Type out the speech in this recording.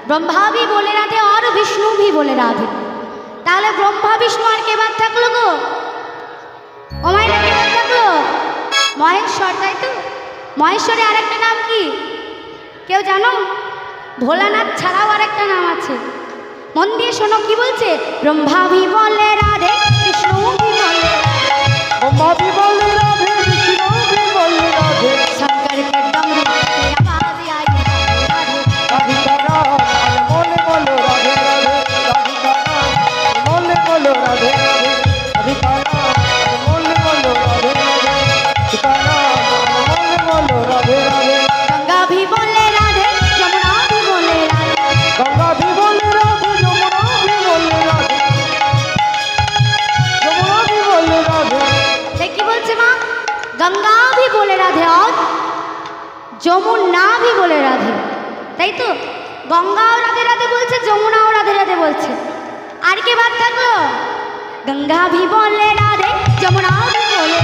ब्रह्मा भी बोले राधे और विष्णु भी बोले राधे। ताहले ब्रह्मा विष्णु और के बाद থাকলো গো ও মাইনা কে বাদ থাকলো মহেশ্বর তাই তো মহেশ্বরে আরেকটা নাম কি কেউ জানো ভোলানাথ ছাড়াও আরেকটা নাম আছে মন দিয়ে শোনো কি বলছে ব্রহ্মা भी बोले राधे विष्णु भी बोले ब्रह्मा भी बोले राधे विष्णु भी बोले राधे शंकर के डमरू से आवाज आई राधे राधिका राम बोले बोलो राधे राधे राधिका राम बोले बोलो राधे राधे राधिका राम बोले बोलो राधे राधे राधिका राम बोले बोलो राधे राधे गंगा भी बोले राधे जमुना भी बोले राधे गंगा भी बोले राधे जमुना भी बोले राधे जमुना भी बोले राधे देखी बोलছে মা गंगा भी बोले राधे और যমুনা भी बोले राधे তাই তো গঙ্গাও রাধে রাধে বলছে যমুনাও রাধে রাধে বলছে আর কে বাদ থাকলো गंगा भी बोले राधे जमुना भी बोले